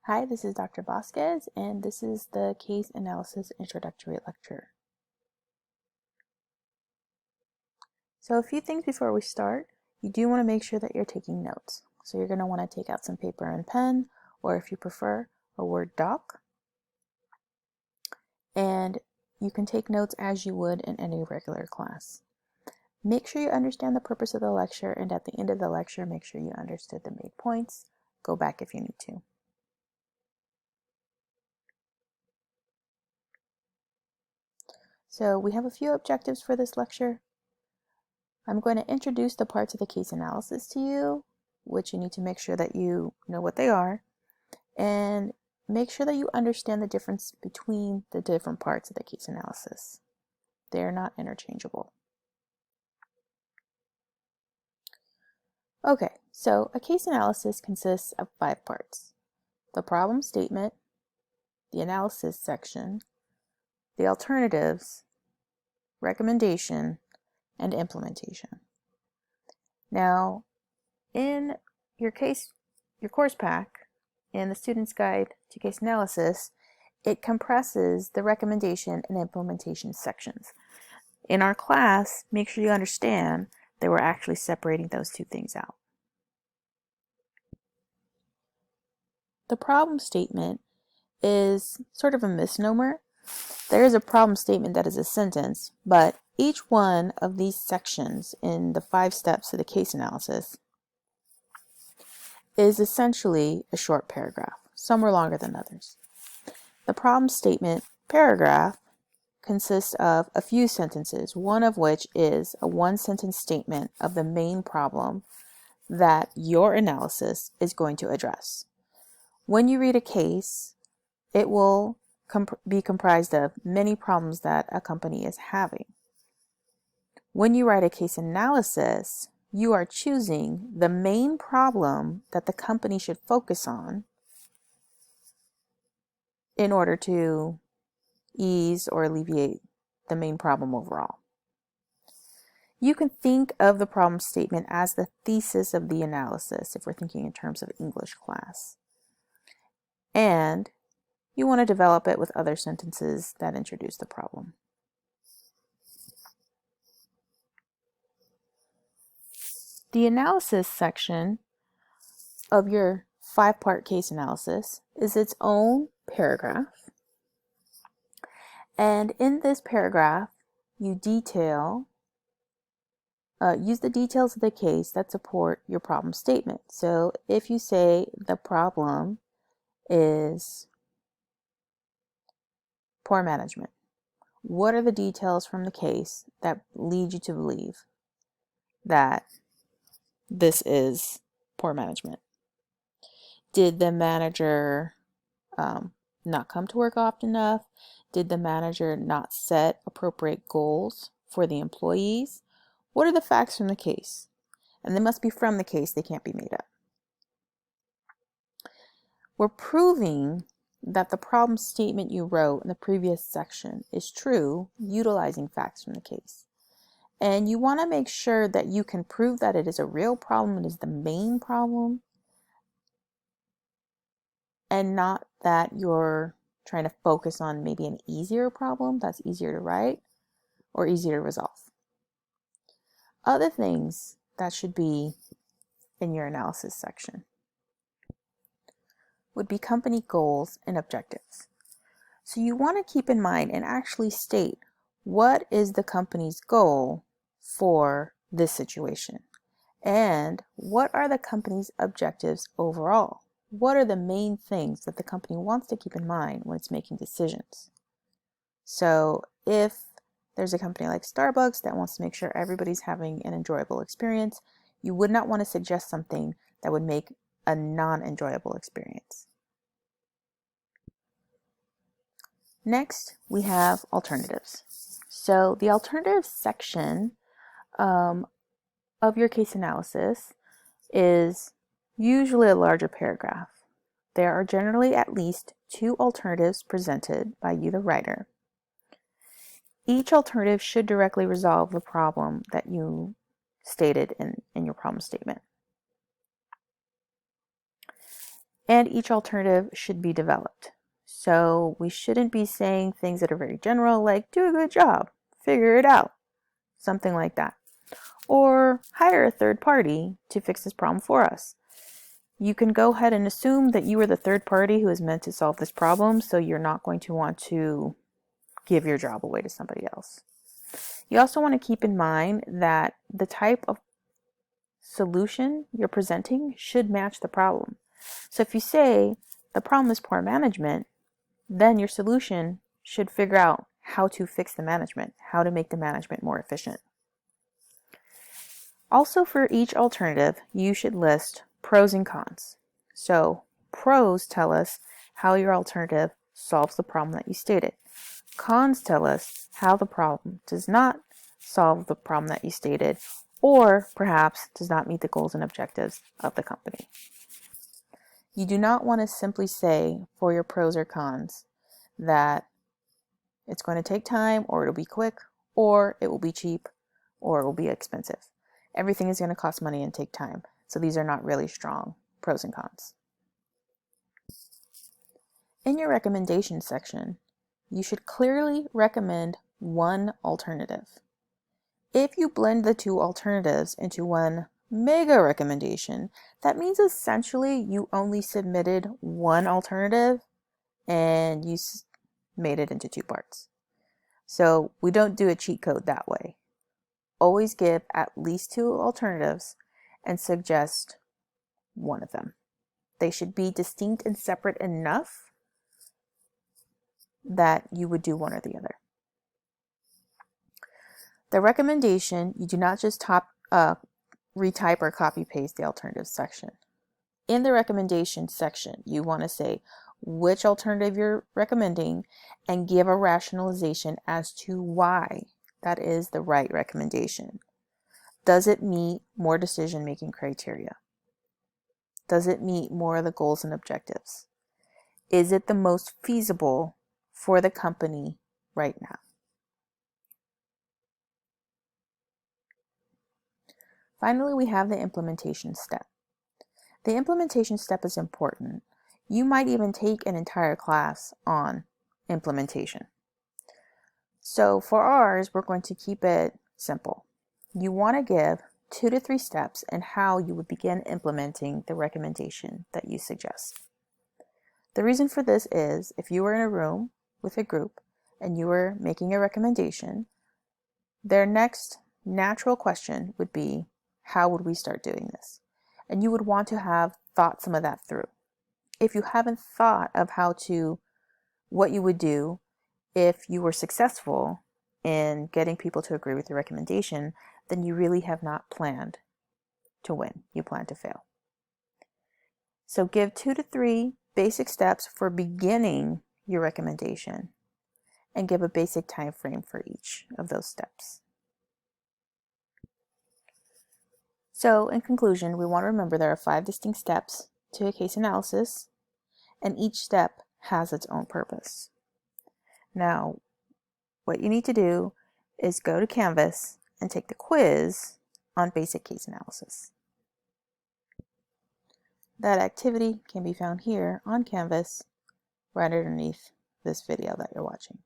Hi, this is Dr. Vasquez, and this is the Case Analysis Introductory Lecture. So a few things before we start. You do want to make sure that you're taking notes. So you're going to want to take out some paper and pen, or if you prefer, a Word doc. And you can take notes as you would in any regular class. Make sure you understand the purpose of the lecture, and at the end of the lecture, make sure you understood the main points. Go back if you need to. So we have a few objectives for this lecture. I'm going to introduce the parts of the case analysis to you, which you need to make sure that you know what they are, and make sure that you understand the difference between the different parts of the case analysis. They're not interchangeable. Okay, so a case analysis consists of 5 parts: the problem statement, the analysis section, the alternatives, recommendation, and implementation. Now, in your course pack, in the Student's Guide to Case Analysis, it compresses the recommendation and implementation sections. In our class, make sure you understand that we're actually separating those two things out. The problem statement is sort of a misnomer. There is a problem statement that is a sentence, but each one of these sections in the 5 steps of the case analysis is essentially a short paragraph. Some are longer than others. The problem statement paragraph consists of a few sentences, one of which is a 1-sentence statement of the main problem that your analysis is going to address. When you read a case, it will be comprised of many problems that a company is having. When you write a case analysis, you are choosing the main problem that the company should focus on in order to ease or alleviate the main problem overall. You can think of the problem statement as the thesis of the analysis if we're thinking in terms of English class. And you want to develop it with other sentences that introduce the problem. The analysis section of your 5-part case analysis is its own paragraph. And in this paragraph, you use the details of the case that support your problem statement. So if you say the problem is poor management, what are the details from the case that lead you to believe that this is poor management? Did the manager not come to work often enough? Did the manager not set appropriate goals for the employees? What are the facts from the case? And they must be from the case, they can't be made up. We're proving that the problem statement you wrote in the previous section is true, utilizing facts from the case. And you want to make sure that you can prove that it is a real problem, it is the main problem, and not that you're trying to focus on maybe an easier problem that's easier to write or easier to resolve. Other things that should be in your analysis section would be company goals and objectives. So you want to keep in mind and actually state what is the company's goal for this situation, and what are the company's objectives overall. What are the main things that the company wants to keep in mind when it's making decisions? So if there's a company like Starbucks that wants to make sure everybody's having an enjoyable experience, you would not want to suggest something that would make a non-enjoyable experience. Next, we have alternatives. So the alternatives section of your case analysis is usually a larger paragraph. There are generally at least 2 alternatives presented by you, the writer. Each alternative should directly resolve the problem that you stated in your problem statement. And each alternative should be developed. So we shouldn't be saying things that are very general, like do a good job, figure it out, something like that. Or hire a third party to fix this problem for us. You can go ahead and assume that you are the third party who is meant to solve this problem, so you're not going to want to give your job away to somebody else. You also want to keep in mind that the type of solution you're presenting should match the problem. So if you say the problem is poor management, then your solution should figure out how to fix the management, how to make the management more efficient. Also, for each alternative, you should list pros and cons. So pros tell us how your alternative solves the problem that you stated. Cons tell us how the problem does not solve the problem that you stated, or perhaps does not meet the goals and objectives of the company. You do not want to simply say for your pros or cons that it's going to take time, or it'll be quick, or it will be cheap, or it will be expensive. Everything is going to cost money and take time. So these are not really strong pros and cons. In your recommendation section, you should clearly recommend one alternative. If you blend the two alternatives into one mega recommendation, that means essentially you only submitted one alternative and you made it into two parts. So we don't do a cheat code that way. Always give at least two alternatives and suggest one of them. They should be distinct and separate enough that you would do one or the other. The recommendation, you do not just retype or copy paste the alternative section. In the recommendation section, you want to say which alternative you're recommending and give a rationalization as to why that is the right recommendation. Does it meet more decision-making criteria? Does it meet more of the goals and objectives? Is it the most feasible for the company right now? Finally, we have the implementation step. The implementation step is important. You might even take an entire class on implementation. So for ours, we're going to keep it simple. You want to give 2 to 3 steps in how you would begin implementing the recommendation that you suggest. The reason for this is if you were in a room with a group and you were making a recommendation, their next natural question would be, how would we start doing this? And you would want to have thought some of that through. If you haven't thought of what you would do if you were successful in getting people to agree with your recommendation, then you really have not planned to win. You plan to fail. So give 2 to 3 basic steps for beginning your recommendation and give a basic time frame for each of those steps. So in conclusion, we want to remember there are 5 distinct steps to a case analysis, and each step has its own purpose. Now, what you need to do is go to Canvas and take the quiz on basic case analysis. That activity can be found here on Canvas right underneath this video that you're watching.